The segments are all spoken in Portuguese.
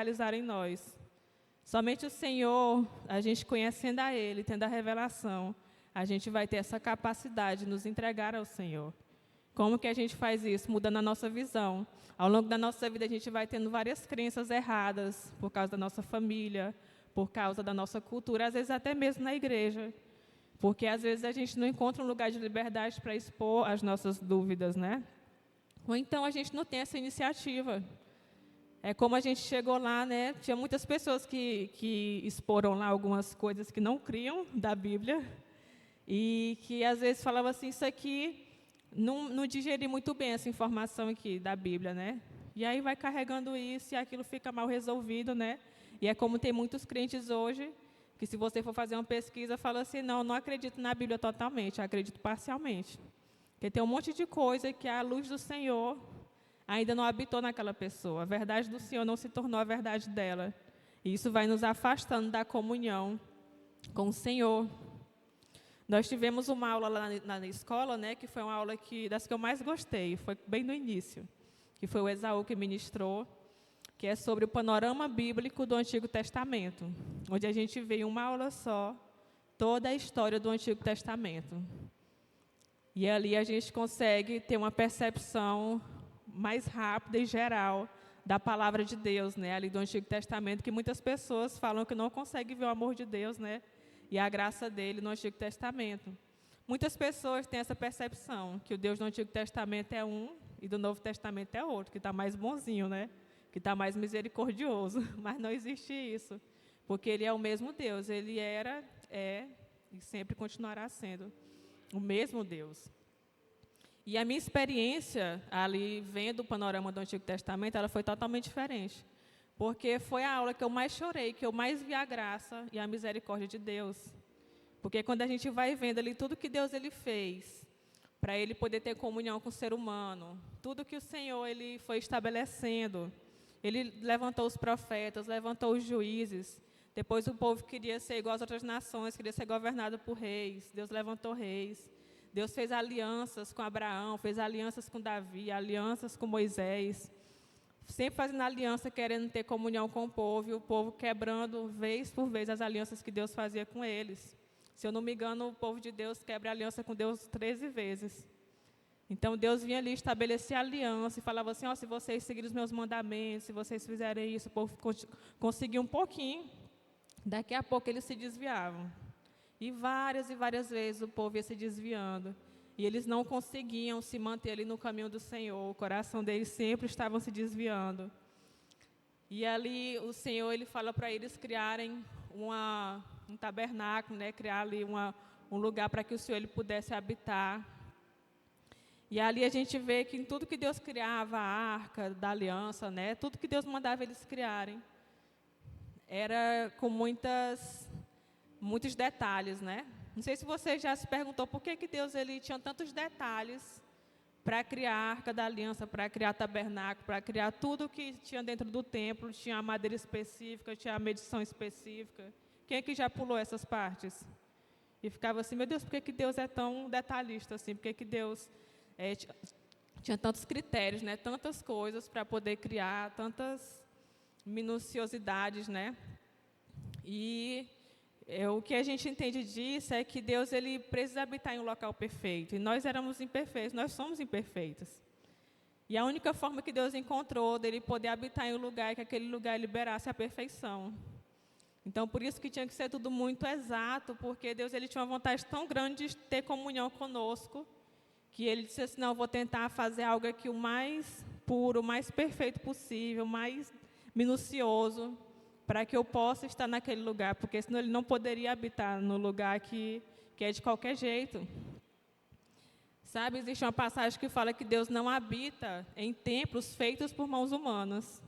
realizar em nós. Somente o Senhor, a gente conhecendo a Ele, tendo a revelação, a gente vai ter essa capacidade de nos entregar ao Senhor. Como que a gente faz isso? Mudando a nossa visão. Ao longo da nossa vida, a gente vai tendo várias crenças erradas, por causa da nossa família, por causa da nossa cultura, às vezes até mesmo na igreja. Porque às vezes a gente não encontra um lugar de liberdade para expor as nossas dúvidas, né? Ou então a gente não tem essa iniciativa. É como a gente chegou lá, né? Tinha muitas pessoas que exporam lá algumas coisas que não criam da Bíblia e que às vezes falavam assim, isso aqui não digeri muito bem essa informação aqui da Bíblia, né? E aí vai carregando isso e aquilo fica mal resolvido, né? E é como tem muitos crentes hoje, que se você for fazer uma pesquisa, fala assim, não acredito na Bíblia totalmente, acredito parcialmente. Porque tem um monte de coisa que a luz do Senhor ainda não habitou naquela pessoa. A verdade do Senhor não se tornou a verdade dela. E isso vai nos afastando da comunhão com o Senhor. Nós tivemos uma aula lá na escola, né, que foi uma aula das que eu mais gostei, foi bem no início, que foi o Esaú que ministrou, que é sobre o panorama bíblico do Antigo Testamento, onde a gente vê em uma aula só toda a história do Antigo Testamento. E ali a gente consegue ter uma percepção mais rápida e geral da palavra de Deus, né, ali do Antigo Testamento, que muitas pessoas falam que não conseguem ver o amor de Deus, né, e a graça dele no Antigo Testamento. Muitas pessoas têm essa percepção, que o Deus do Antigo Testamento é um e do Novo Testamento é outro, que está mais bonzinho, né? Que está mais misericordioso, mas não existe isso, porque ele é o mesmo Deus, ele era, é e sempre continuará sendo o mesmo Deus. E a minha experiência ali, vendo o panorama do Antigo Testamento, ela foi totalmente diferente. Porque foi a aula que eu mais chorei, que eu mais vi a graça e a misericórdia de Deus. Porque quando a gente vai vendo ali tudo que Deus ele fez, para ele poder ter comunhão com o ser humano, tudo que o Senhor ele foi estabelecendo, ele levantou os profetas, levantou os juízes, depois o povo queria ser igual às outras nações, queria ser governado por reis, Deus levantou reis, Deus fez alianças com Abraão, fez alianças com Davi, alianças com Moisés, sempre fazendo aliança, querendo ter comunhão com o povo, e o povo quebrando, vez por vez, as alianças que Deus fazia com eles. Se eu não me engano, o povo de Deus quebra a aliança com Deus 13 vezes. Então, Deus vinha ali estabelecer a aliança e falava assim, se vocês seguirem os meus mandamentos, se vocês fizerem isso, o povo conseguia um pouquinho, daqui a pouco eles se desviavam. E várias vezes o povo ia se desviando. E eles não conseguiam se manter ali no caminho do Senhor. O coração deles sempre estavam se desviando. E ali o Senhor ele fala para eles criarem um tabernáculo, né? Criar ali um lugar para que o Senhor ele pudesse habitar. E ali a gente vê que em tudo que Deus criava, a arca da aliança, né? Tudo que Deus mandava eles criarem, era com muitos detalhes, né? Não sei se você já se perguntou por que Deus ele tinha tantos detalhes para criar a Arca da Aliança, para criar tabernáculo, para criar tudo que tinha dentro do templo, tinha a madeira específica, tinha a medição específica. Quem é que já pulou essas partes? E ficava assim, meu Deus, por que Deus é tão detalhista assim? Por que Deus tinha tantos critérios, né? Tantas coisas para poder criar, tantas minuciosidades, né? E o que a gente entende disso é que Deus ele precisa habitar em um local perfeito. E nós éramos imperfeitos, nós somos imperfeitos. E a única forma que Deus encontrou dele poder habitar em um lugar é que aquele lugar liberasse a perfeição. Então, por isso que tinha que ser tudo muito exato, porque Deus ele tinha uma vontade tão grande de ter comunhão conosco, que ele disse assim, não, eu vou tentar fazer algo aqui o mais puro, o mais perfeito possível, o mais minucioso, para que eu possa estar naquele lugar, porque senão ele não poderia habitar no lugar que é de qualquer jeito. Sabe, existe uma passagem que fala que Deus não habita em templos feitos por mãos humanas.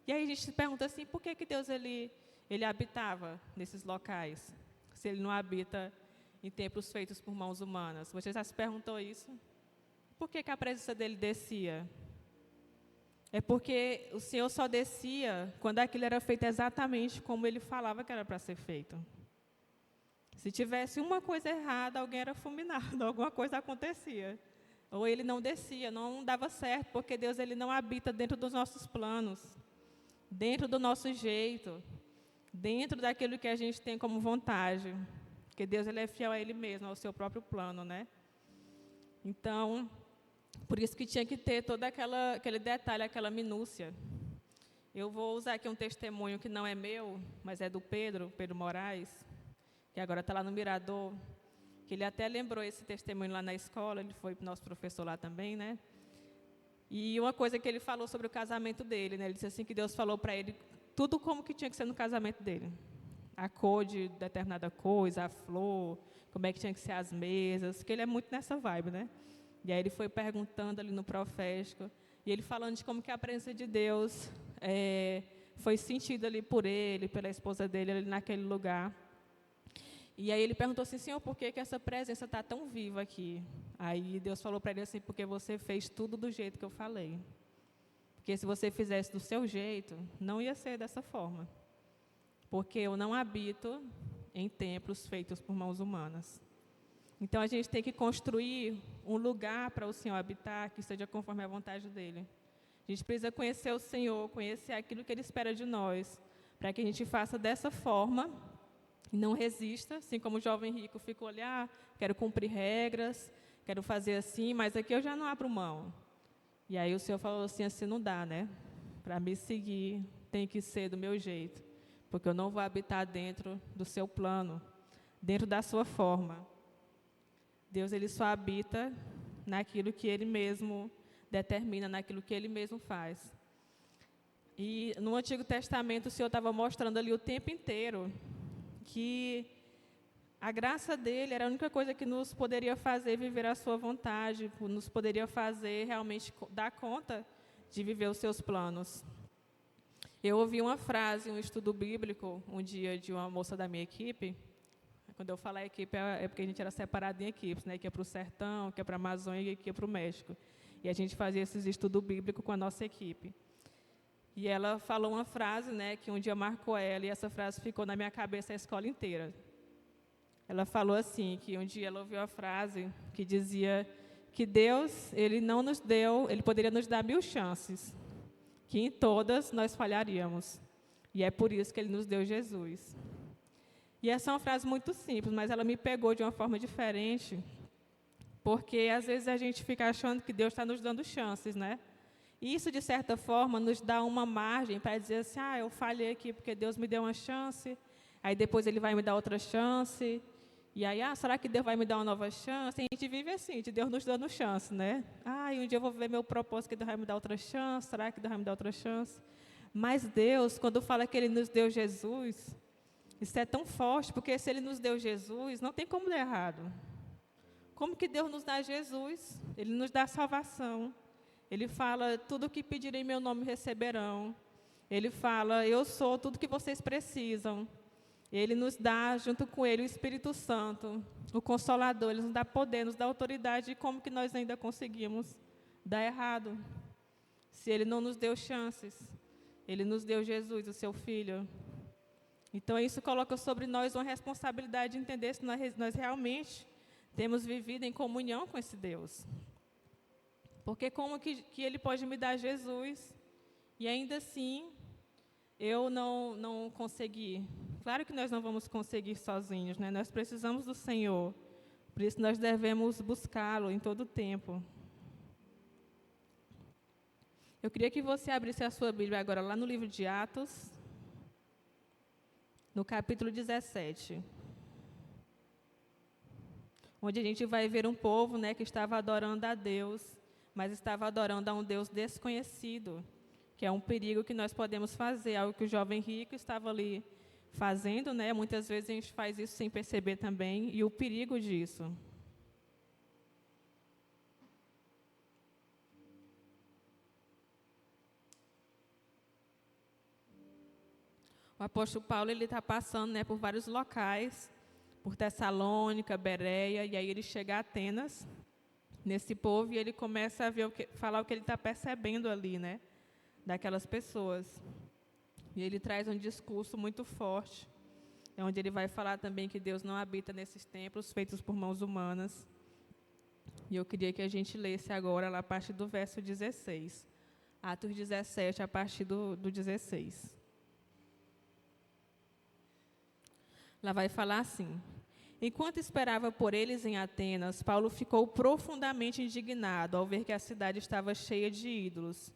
E aí a gente se pergunta assim, por que Deus ele habitava nesses locais, se ele não habita em templos feitos por mãos humanas? Você já se perguntou isso? Por que a presença dele descia? É porque o Senhor só descia quando aquilo era feito exatamente como ele falava que era para ser feito. Se tivesse uma coisa errada, alguém era fulminado, alguma coisa acontecia. Ou ele não descia, não dava certo, porque Deus ele não habita dentro dos nossos planos. dentro do nosso jeito, dentro daquilo que a gente tem como vontade. Porque Deus ele é fiel a Ele mesmo, ao seu próprio plano, né? Então, por isso que tinha que ter todo aquele detalhe, aquela minúcia. Eu vou usar aqui um testemunho que não é meu, mas é do Pedro Moraes, que agora está lá no Mirador, que ele até lembrou esse testemunho lá na escola, ele foi nosso professor lá também, né? E uma coisa que ele falou sobre o casamento dele, né? Ele disse assim que Deus falou para ele tudo como que tinha que ser no casamento dele. A cor de determinada coisa, a flor, como é que tinha que ser as mesas, porque ele é muito nessa vibe, né? E aí ele foi perguntando ali no profético, e ele falando de como que a presença de Deus foi sentida ali por ele, pela esposa dele, ali naquele lugar. E aí ele perguntou assim, Senhor, por que essa presença está tão viva aqui? Aí Deus falou para ele assim, porque você fez tudo do jeito que eu falei. Porque se você fizesse do seu jeito, não ia ser dessa forma. Porque eu não habito em templos feitos por mãos humanas. Então, a gente tem que construir um lugar para o Senhor habitar, que seja conforme a vontade dEle. A gente precisa conhecer o Senhor, conhecer aquilo que Ele espera de nós, para que a gente faça dessa forma e não resista, assim como o jovem rico ficou ali, quero cumprir regras, quero fazer assim, mas aqui eu já não abro mão. E aí o Senhor falou assim não dá, né? Para me seguir, tem que ser do meu jeito, porque eu não vou habitar dentro do seu plano, dentro da sua forma. Deus ele só habita naquilo que Ele mesmo determina, naquilo que Ele mesmo faz. E no Antigo Testamento o Senhor estava mostrando ali o tempo inteiro que a graça dEle era a única coisa que nos poderia fazer viver a sua vontade, nos poderia fazer realmente dar conta de viver os seus planos. Eu ouvi uma frase, um estudo bíblico, um dia de uma moça da minha equipe. Quando eu falo equipe, é porque a gente era separado em equipes, né? Que ia para o sertão, que ia para a Amazônia e que ia para o México. E a gente fazia esses estudos bíblicos com a nossa equipe. E ela falou uma frase, né, que um dia marcou ela, e essa frase ficou na minha cabeça a escola inteira. Ela falou assim, que um dia ela ouviu a frase que dizia que Deus, Ele não nos deu, Ele poderia nos dar 1000 chances, que em todas nós falharíamos. E é por isso que Ele nos deu Jesus. E essa é uma frase muito simples, mas ela me pegou de uma forma diferente, porque às vezes a gente fica achando que Deus está nos dando chances, né? E isso, de certa forma, nos dá uma margem para dizer assim, eu falhei aqui porque Deus me deu uma chance, aí depois Ele vai me dar outra chance, e aí, será que Deus vai me dar uma nova chance? E a gente vive assim, de Deus nos dando chance, né? E um dia eu vou ver meu propósito, que Deus vai me dar outra chance, será que Deus vai me dar outra chance? Mas Deus, quando fala que Ele nos deu Jesus, isso é tão forte, porque se Ele nos deu Jesus, não tem como dar errado. Como que Deus nos dá Jesus? Ele nos dá salvação. Ele fala, tudo o que pedirem em meu nome receberão. Ele fala, eu sou tudo que vocês precisam. Ele nos dá, junto com Ele, o Espírito Santo, o Consolador. Ele nos dá poder, nos dá autoridade. E como que nós ainda conseguimos dar errado? Se Ele não nos deu chances. Ele nos deu Jesus, o seu Filho. Então, isso coloca sobre nós uma responsabilidade de entender se nós realmente temos vivido em comunhão com esse Deus. Porque como que Ele pode me dar Jesus e ainda assim eu não conseguir? Claro que nós não vamos conseguir sozinhos, né? Nós precisamos do Senhor. Por isso nós devemos buscá-lo em todo o tempo. Eu queria que você abrisse a sua Bíblia agora lá no livro de Atos, no capítulo 17, onde a gente vai ver um povo, né, que estava adorando a Deus, mas estava adorando a um Deus desconhecido, que é um perigo que nós podemos fazer, algo que o jovem rico estava ali fazendo, né? Muitas vezes a gente faz isso sem perceber também, e o perigo disso. O apóstolo Paulo ele está passando, né, por vários locais, por Tessalônica, Bereia, e aí ele chega a Atenas, nesse povo, e ele começa a ver falar o que ele está percebendo ali, né, daquelas pessoas. E ele traz um discurso muito forte, onde ele vai falar também que Deus não habita nesses templos feitos por mãos humanas. E eu queria que a gente lesse agora lá a partir do verso 16. Atos 17, a partir do 16. Lá vai falar assim: enquanto esperava por eles em Atenas, Paulo ficou profundamente indignado ao ver que a cidade estava cheia de ídolos.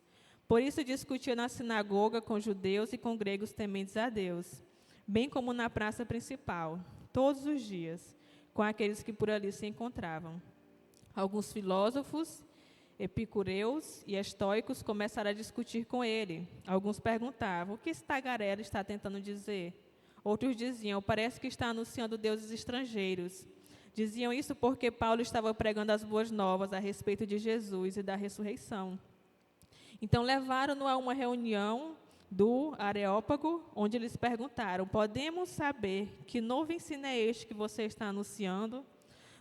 Por isso discutia na sinagoga com judeus e com gregos tementes a Deus, bem como na praça principal, todos os dias, com aqueles que por ali se encontravam. Alguns filósofos, epicureus e estoicos começaram a discutir com ele. Alguns perguntavam: o que esse tagarela está tentando dizer? Outros diziam: parece que está anunciando deuses estrangeiros. Diziam isso porque Paulo estava pregando as boas novas a respeito de Jesus e da ressurreição. Então levaram-no a uma reunião do Areópago, onde eles perguntaram: podemos saber que novo ensino é este que você está anunciando?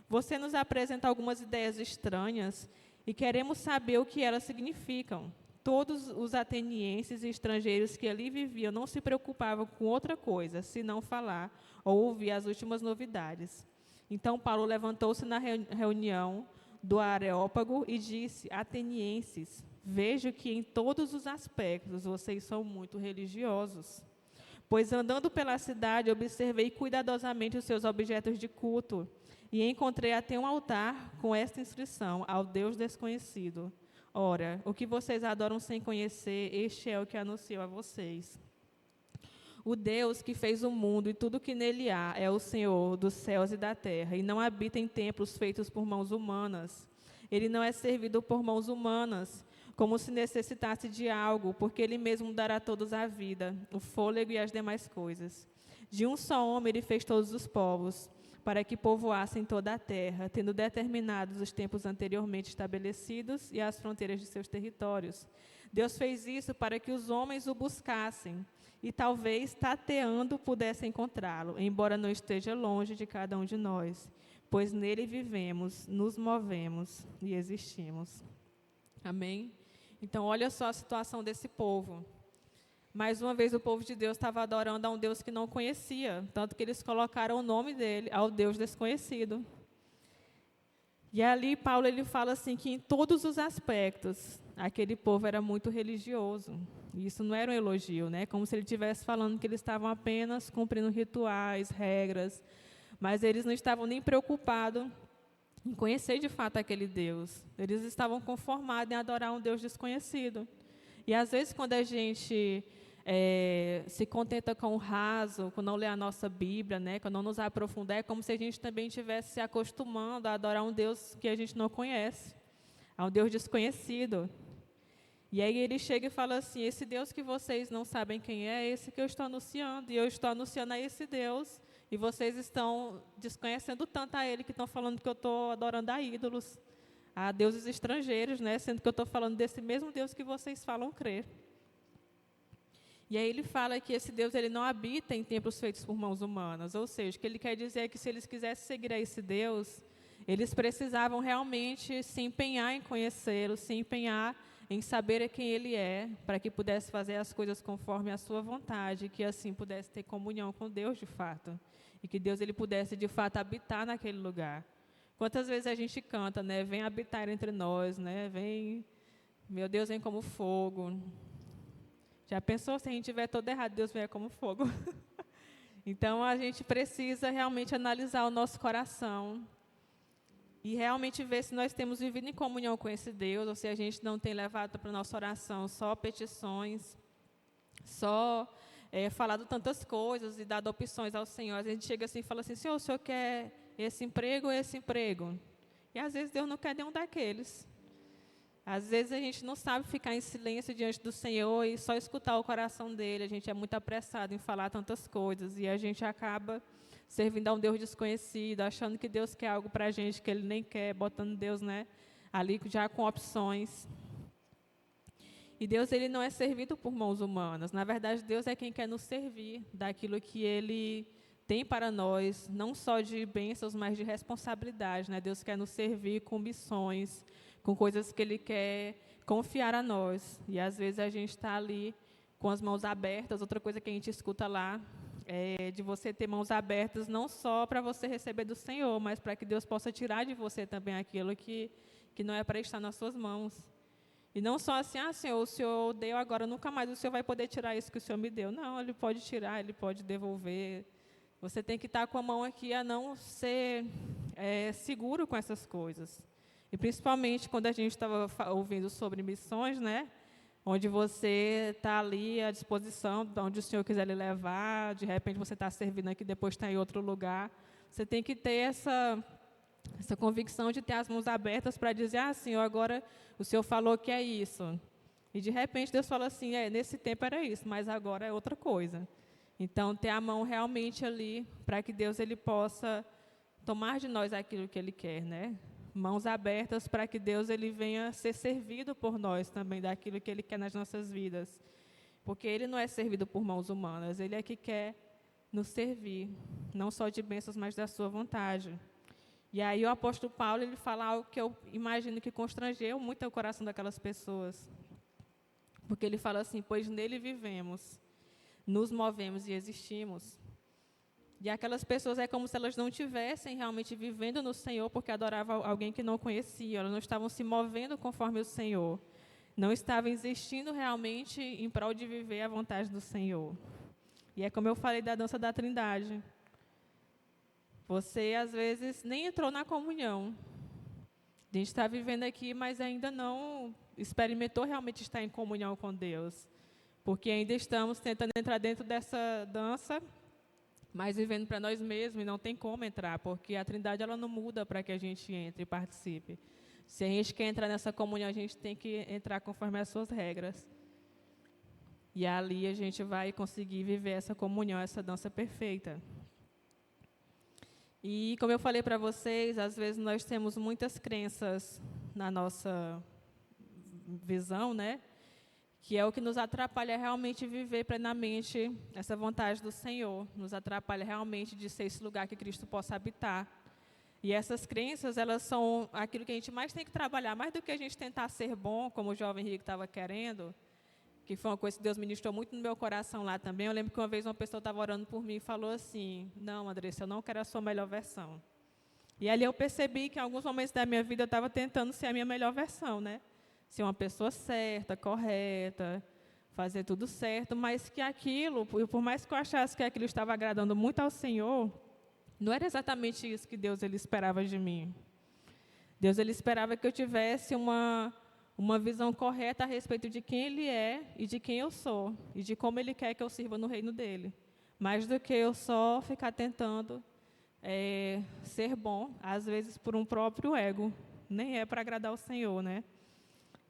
Você nos apresenta algumas ideias estranhas e queremos saber o que elas significam. Todos os atenienses e estrangeiros que ali viviam não se preocupavam com outra coisa, senão falar ou ouvir as últimas novidades. Então Paulo levantou-se na reunião do Areópago e disse: atenienses, vejo que em todos os aspectos vocês são muito religiosos. Pois andando pela cidade, observei cuidadosamente os seus objetos de culto e encontrei até um altar com esta inscrição: ao Deus desconhecido. Ora, o que vocês adoram sem conhecer, este é o que anuncio a vocês. O Deus que fez o mundo e tudo que nele há é o Senhor dos céus e da terra, e não habita em templos feitos por mãos humanas. Ele não é servido por mãos humanas, como se necessitasse de algo, porque ele mesmo dará a todos a vida, o fôlego e as demais coisas. De um só homem ele fez todos os povos, para que povoassem toda a terra, tendo determinados os tempos anteriormente estabelecidos e as fronteiras de seus territórios. Deus fez isso para que os homens o buscassem, e talvez, tateando, pudessem encontrá-lo, embora não esteja longe de cada um de nós, pois nele vivemos, nos movemos e existimos. Amém? Então, olha só a situação desse povo. Mais uma vez, o povo de Deus estava adorando a um Deus que não conhecia, tanto que eles colocaram o nome dele ao Deus desconhecido. E ali, Paulo ele fala assim que em todos os aspectos, aquele povo era muito religioso. E isso não era um elogio, né? Como se ele estivesse falando que eles estavam apenas cumprindo rituais, regras, mas eles não estavam nem preocupados em conhecer de fato aquele Deus. Eles estavam conformados em adorar um Deus desconhecido. E às vezes, quando a gente se contenta com o raso, com não ler a nossa Bíblia, né, com não nos aprofundar, é como se a gente também estivesse se acostumando a adorar um Deus que a gente não conhece, a um Deus desconhecido. E aí ele chega e fala assim: esse Deus que vocês não sabem quem é esse que eu estou anunciando, e eu estou anunciando a esse Deus, e vocês estão desconhecendo tanto a ele que estão falando que eu estou adorando a ídolos, a deuses estrangeiros, né, sendo que eu estou falando desse mesmo Deus que vocês falam crer. E aí ele fala que esse Deus ele não habita em templos feitos por mãos humanas, ou seja, o que ele quer dizer é que se eles quisessem seguir a esse Deus, eles precisavam realmente se empenhar em conhecê-lo, se empenhar em saber quem ele é, para que pudesse fazer as coisas conforme a sua vontade, que assim pudesse ter comunhão com Deus de fato, e que Deus ele pudesse de fato habitar naquele lugar. Quantas vezes a gente canta, né? Vem habitar entre nós, né? Vem, meu Deus, vem como fogo. Já pensou se a gente estiver todo errado, Deus vem como fogo? Então, a gente precisa realmente analisar o nosso coração e realmente ver se nós temos vivido em comunhão com esse Deus, ou se a gente não tem levado para a nossa oração só petições, só falado tantas coisas e dado opções ao Senhor. A gente chega assim e fala assim: Senhor, o Senhor quer esse emprego ou esse emprego? E às vezes Deus não quer nenhum daqueles. Às vezes a gente não sabe ficar em silêncio diante do Senhor e só escutar o coração dele. A gente é muito apressado em falar tantas coisas e a gente acaba servindo a um Deus desconhecido, achando que Deus quer algo para a gente que ele nem quer, botando Deus, né, ali já com opções. E Deus ele não é servido por mãos humanas. Na verdade, Deus é quem quer nos servir daquilo que ele tem para nós, não só de bênçãos, mas de responsabilidade, né? Deus quer nos servir com missões, com coisas que ele quer confiar a nós. E às vezes a gente está ali com as mãos abertas. Outra coisa que a gente escuta lá é de você ter mãos abertas não só para você receber do Senhor, mas para que Deus possa tirar de você também aquilo que não é para estar nas suas mãos. E não só assim, Senhor, o Senhor deu, agora nunca mais o Senhor vai poder tirar isso que o Senhor me deu. Não, Ele pode tirar, Ele pode devolver. Você tem que estar com a mão aqui a não ser seguro com essas coisas. E principalmente quando a gente estava ouvindo sobre missões, né? Onde você está ali à disposição, onde o Senhor quiser lhe levar, de repente você está servindo aqui, depois está em outro lugar. Você tem que ter essa convicção de ter as mãos abertas para dizer, Senhor, agora o Senhor falou que é isso. E de repente Deus fala assim, nesse tempo era isso, mas agora é outra coisa. Então, ter a mão realmente ali, para que Deus ele possa tomar de nós aquilo que Ele quer, né? Mãos abertas para que Deus ele venha ser servido por nós também, daquilo que Ele quer nas nossas vidas. Porque Ele não é servido por mãos humanas, Ele é que quer nos servir, não só de bênçãos, mas da sua vontade. E aí o apóstolo Paulo, ele fala algo que eu imagino que constrangeu muito o coração daquelas pessoas. Porque ele fala assim, pois nele vivemos, nos movemos e existimos. E aquelas pessoas é como se elas não estivessem realmente vivendo no Senhor, porque adoravam alguém que não conheciam, elas não estavam se movendo conforme o Senhor. Não estavam existindo realmente em prol de viver a vontade do Senhor. E é como eu falei da dança da Trindade. Você, às vezes, nem entrou na comunhão. A gente está vivendo aqui, mas ainda não experimentou realmente estar em comunhão com Deus. Porque ainda estamos tentando entrar dentro dessa dança, mas vivendo para nós mesmos, e não tem como entrar, porque a Trindade ela não muda para que a gente entre e participe. Se a gente quer entrar nessa comunhão, a gente tem que entrar conforme as suas regras. E ali a gente vai conseguir viver essa comunhão, essa dança perfeita. E como eu falei para vocês, às vezes nós temos muitas crenças na nossa visão, né? Que é o que nos atrapalha realmente viver plenamente essa vontade do Senhor, nos atrapalha realmente de ser esse lugar que Cristo possa habitar. E essas crenças, elas são aquilo que a gente mais tem que trabalhar, mais do que a gente tentar ser bom, como o jovem Henrique estava querendo, que foi uma coisa que Deus ministrou muito no meu coração lá também. Eu lembro que uma vez uma pessoa estava orando por mim e falou assim, não, Andressa, eu não quero a sua melhor versão. E ali eu percebi que em alguns momentos da minha vida eu estava tentando ser a minha melhor versão, né? Ser uma pessoa certa, correta, fazer tudo certo, mas que aquilo, por mais que eu achasse que aquilo estava agradando muito ao Senhor, não era exatamente isso que Deus ele esperava de mim. Deus ele esperava que eu tivesse uma visão correta a respeito de quem Ele é e de quem eu sou, e de como Ele quer que eu sirva no reino dEle. Mais do que eu só ficar tentando ser bom, às vezes por um próprio ego, nem é para agradar o Senhor, né?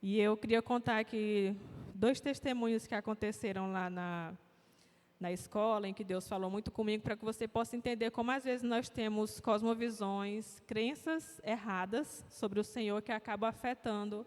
E eu queria contar aqui 2 testemunhos que aconteceram lá na escola, em que Deus falou muito comigo, para que você possa entender como às vezes nós temos cosmovisões, crenças erradas sobre o Senhor que acabam afetando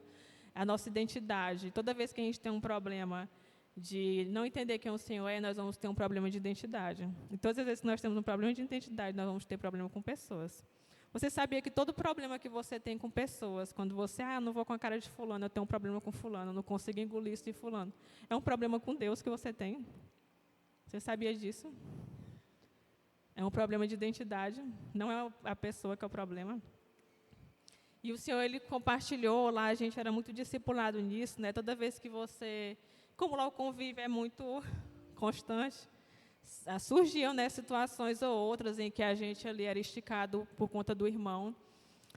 a nossa identidade. Toda vez que a gente tem um problema de não entender quem o Senhor é, nós vamos ter um problema de identidade. E todas as vezes que nós temos um problema de identidade, nós vamos ter problema com pessoas. Você sabia que todo problema que você tem com pessoas, quando você, eu não vou com a cara de fulano, eu tenho um problema com fulano, eu não consigo engolir isso de fulano, é um problema com Deus que você tem? Você sabia disso? É um problema de identidade, não é a pessoa que é o problema. E o Senhor, Ele compartilhou lá, a gente era muito discipulado nisso, né? Toda vez que você, como lá o convívio é muito constante, surgiam, né, situações ou outras em que a gente ali era esticado por conta do irmão,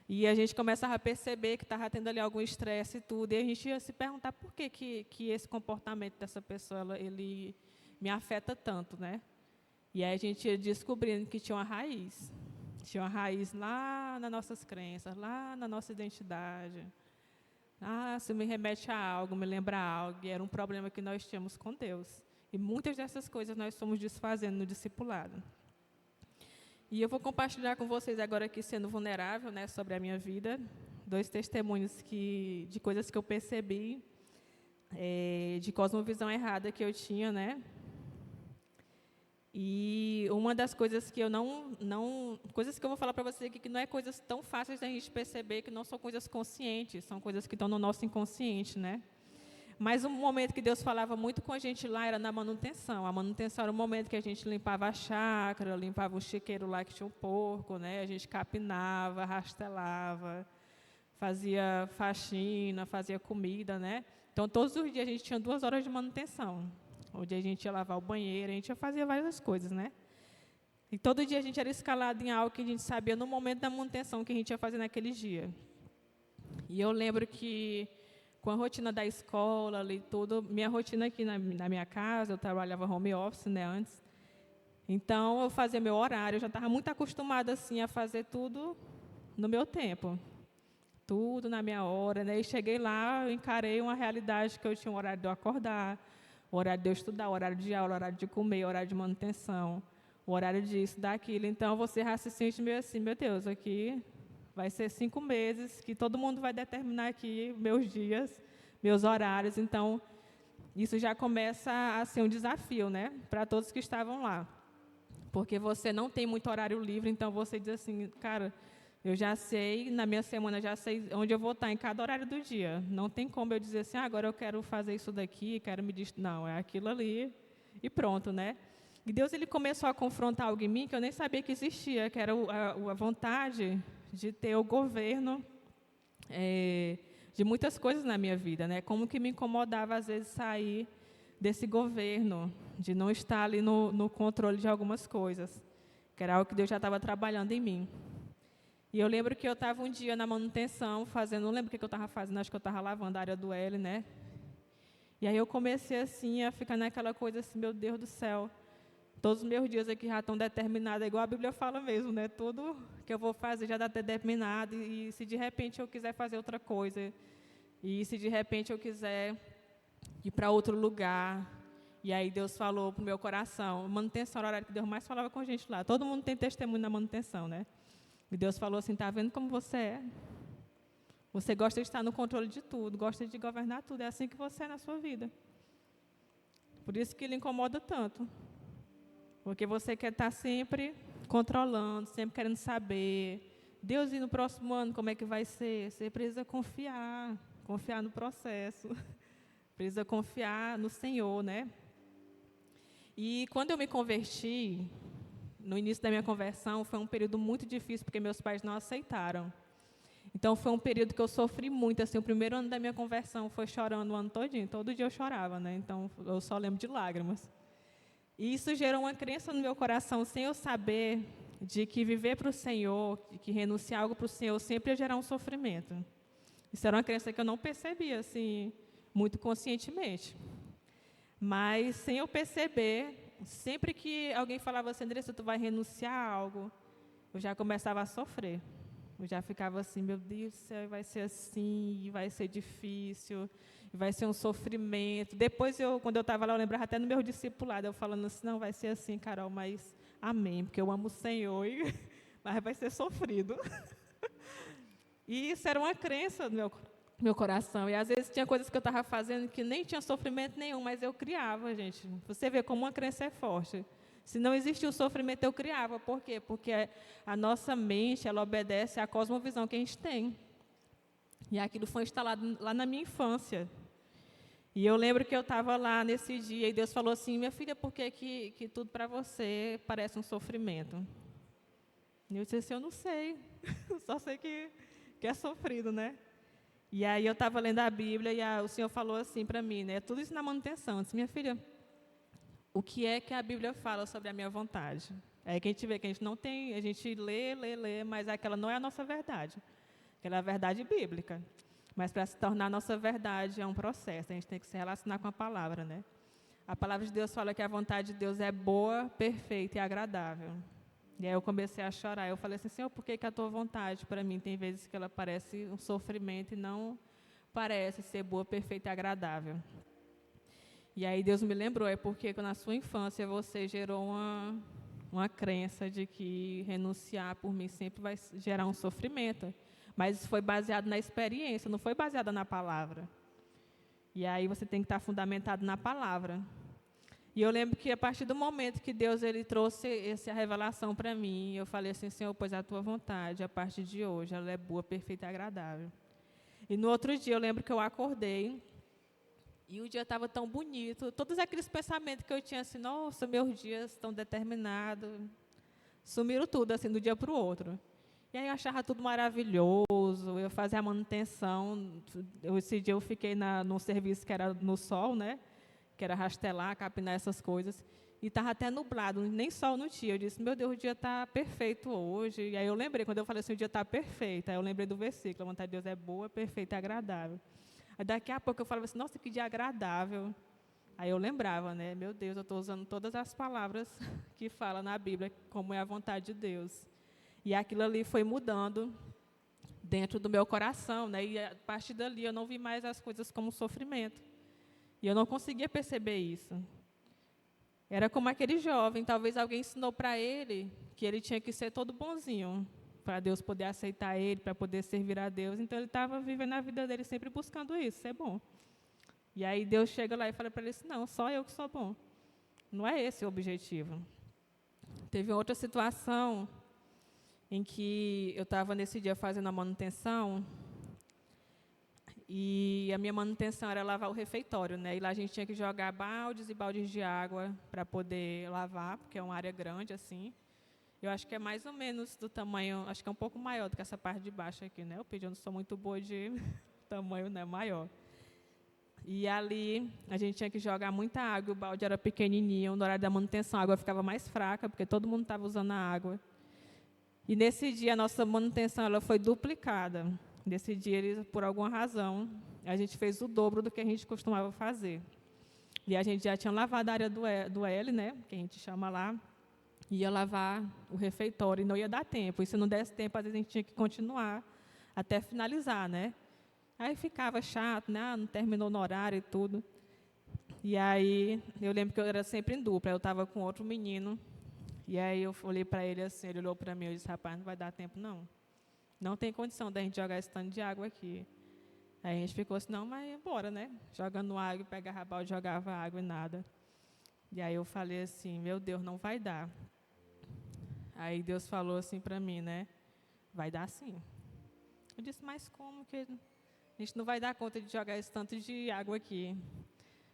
e a gente começava a perceber que estava tendo ali algum estresse e tudo, e a gente ia se perguntar por que esse comportamento dessa pessoa, ele me afeta tanto, né? E aí a gente ia descobrindo que tinha uma raiz lá nas nossas crenças, lá na nossa identidade. Se me remete a algo, me lembra algo, e era um problema que nós tínhamos com Deus. E muitas dessas coisas nós estamos desfazendo no discipulado. E eu vou compartilhar com vocês agora aqui, sendo vulnerável, né, sobre a minha vida, 2 testemunhos de coisas que eu percebi, de cosmovisão errada que eu tinha, né? E uma das coisas que eu coisas que eu vou falar para vocês aqui, que não é coisas tão fáceis da gente perceber, que não são coisas conscientes, são coisas que estão no nosso inconsciente, né? Mas um momento que Deus falava muito com a gente lá era na manutenção. A manutenção era o momento que a gente limpava a chácara, limpava o chiqueiro lá que tinha um porco, né? A gente capinava, rastelava, fazia faxina, fazia comida, né? Então, todos os dias a gente tinha 2 horas de manutenção, onde a gente ia lavar o banheiro, a gente ia fazer várias coisas, né? E todo dia a gente era escalado em algo que a gente sabia no momento da manutenção que a gente ia fazer naquele dia. E eu lembro que, com a rotina da escola e tudo, minha rotina aqui na minha casa, eu trabalhava home office, né, antes. Então, eu fazia meu horário, eu já estava muito acostumada, assim, a fazer tudo no meu tempo. Tudo na minha hora, né? E cheguei lá, eu encarei uma realidade que eu tinha um horário de eu acordar, o horário de eu estudar, o horário de aula, o horário de comer, o horário de manutenção, o horário disso, daquilo. Então, você já se sente meio assim, meu Deus, aqui vai ser 5 meses, que todo mundo vai determinar aqui meus dias, meus horários. Então, isso já começa a ser um desafio, né? Para todos que estavam lá. Porque você não tem muito horário livre, então você diz assim, cara, eu já sei, na minha semana, já sei onde eu vou estar em cada horário do dia. Não tem como eu dizer assim, agora eu quero fazer isso daqui, quero me distrair. Não, é aquilo ali e pronto, né? E Deus, ele começou a confrontar algo em mim que eu nem sabia que existia, que era a vontade de ter o governo de muitas coisas na minha vida, né? Como que me incomodava, às vezes, sair desse governo, de não estar ali no controle de algumas coisas, que era algo que Deus já estava trabalhando em mim. E eu lembro que eu estava um dia na manutenção, não lembro o que eu estava fazendo, acho que eu estava lavando a área do L, né? E aí eu comecei assim, a ficar naquela coisa assim, meu Deus do céu, todos os meus dias aqui já estão determinados, igual a Bíblia fala mesmo, né? Tudo que eu vou fazer já está determinado, e se de repente eu quiser fazer outra coisa, e se de repente eu quiser ir para outro lugar, e aí Deus falou para o meu coração, manutenção era o horário que Deus mais falava com a gente lá, todo mundo tem testemunho na manutenção, né? E Deus falou assim, está vendo como você é? Você gosta de estar no controle de tudo, gosta de governar tudo, é assim que você é na sua vida. Por isso que Ele incomoda tanto. Porque você quer estar sempre controlando, sempre querendo saber. Deus, e no próximo ano, como é que vai ser? Você precisa confiar no processo. Precisa confiar no Senhor, né? E quando eu me converti, no início da minha conversão, foi um período muito difícil, porque meus pais não aceitaram. Então, foi um período que eu sofri muito. Assim, o primeiro ano da minha conversão foi chorando o ano todinho. Todo dia eu chorava, né? Então, eu só lembro de lágrimas. E isso gerou uma crença no meu coração, sem eu saber, de que viver para o Senhor, de que renunciar algo para o Senhor, sempre ia gerar um sofrimento. Isso era uma crença que eu não percebia, assim, muito conscientemente. Mas, sem eu perceber, sempre que alguém falava assim, Andressa, tu vai renunciar a algo, eu já começava a sofrer. Eu já ficava assim, meu Deus do céu, vai ser assim, vai ser difícil, vai ser um sofrimento. Depois, quando eu estava lá, eu lembrava até no meu discipulado, eu falando assim, não, vai ser assim, Carol, mas amém, porque eu amo o Senhor, mas vai ser sofrido. E isso era uma crença do meu coração. E às vezes tinha coisas que eu estava fazendo que nem tinha sofrimento nenhum, mas eu criava, gente. Você vê como uma crença é forte. Se não existia o sofrimento, eu criava. Por quê? Porque a nossa mente, ela obedece à cosmovisão que a gente tem. E aquilo foi instalado lá na minha infância. E eu lembro que eu estava lá nesse dia e Deus falou assim, minha filha, por que tudo para você parece um sofrimento? E eu disse assim, eu não sei. Só sei que é sofrido, né? E aí eu estava lendo a Bíblia e o Senhor falou assim para mim, né? Tudo isso na manutenção. Eu disse, minha filha, o que é que a Bíblia fala sobre a minha vontade? É que a gente vê que a gente não tem, a gente lê, mas aquela não é a nossa verdade. Aquela é a verdade bíblica. Mas para se tornar a nossa verdade é um processo, a gente tem que se relacionar com a palavra, né? A palavra de Deus fala que a vontade de Deus é boa, perfeita e agradável. E aí eu comecei a chorar, eu falei assim, Senhor, por que a tua vontade para mim tem vezes que ela parece um sofrimento e não parece ser boa, perfeita e agradável? E aí Deus me lembrou, é porque na sua infância você gerou uma crença de que renunciar por mim sempre vai gerar um sofrimento. Mas isso foi baseado na experiência, não foi baseado na palavra. E aí você tem que estar fundamentado na palavra. E eu lembro que a partir do momento que Deus ele trouxe essa revelação para mim, eu falei assim, Senhor, pois a tua vontade, a partir de hoje, ela é boa, perfeita e agradável. E no outro dia eu lembro que eu acordei, e o dia estava tão bonito, todos aqueles pensamentos que eu tinha assim, nossa, meus dias estão determinados, sumiram tudo assim, do dia para o outro. E aí eu achava tudo maravilhoso, eu fazia a manutenção. Esse dia eu fiquei num serviço que era no sol, né? Que era rastelar, capinar essas coisas. E estava até nublado, nem sol não tinha. Eu disse, meu Deus, o dia está perfeito hoje. E aí eu lembrei, quando eu falei assim, o dia está perfeito. Aí eu lembrei do versículo, a vontade de Deus é boa, perfeita e agradável. Aí daqui a pouco eu falava assim, nossa, que dia agradável. Aí eu lembrava, né? Meu Deus, eu estou usando todas as palavras que fala na Bíblia, como é a vontade de Deus. E aquilo ali foi mudando dentro do meu coração, né? E a partir dali eu não vi mais as coisas como sofrimento. E eu não conseguia perceber isso. Era como aquele jovem, talvez alguém ensinou para ele que ele tinha que ser todo bonzinho, para Deus poder aceitar ele, para poder servir a Deus. Então ele estava vivendo a vida dele sempre buscando isso, ser bom. E aí Deus chega lá e fala para ele assim, não, só eu que sou bom. Não é esse o objetivo. Teve outra situação em que eu estava nesse dia fazendo a manutenção, e a minha manutenção era lavar o refeitório, né? E lá a gente tinha que jogar baldes e baldes de água para poder lavar, porque é uma área grande, assim. Eu acho que é mais ou menos do tamanho, acho que é um pouco maior do que essa parte de baixo aqui, né? Eu não sou muito boa de tamanho, né? Maior. E ali a gente tinha que jogar muita água, o balde era pequenininho, no horário da manutenção a água ficava mais fraca, porque todo mundo estava usando a água. E nesse dia a nossa manutenção ela foi duplicada. Nesse dia, por alguma razão, a gente fez o dobro do que a gente costumava fazer. E a gente já tinha lavado a área do L, né, que a gente chama lá, ia lavar o refeitório e não ia dar tempo. E se não desse tempo, às vezes a gente tinha que continuar até finalizar, né? Aí ficava chato, né? Não terminou no horário e tudo. E aí eu lembro que eu era sempre em dupla, eu estava com outro menino. E aí eu olhei para ele assim, ele olhou para mim e disse, rapaz, não vai dar tempo não. Não tem condição da gente jogar esse tanto de água aqui. Aí a gente ficou assim, não, mas bora, né? Jogando água, pegava a balde, jogava água e nada. E aí eu falei assim, meu Deus, não vai dar. Aí Deus falou assim para mim, né? Vai dar sim. Eu disse, mas como que a gente não vai dar conta de jogar esse tanto de água aqui?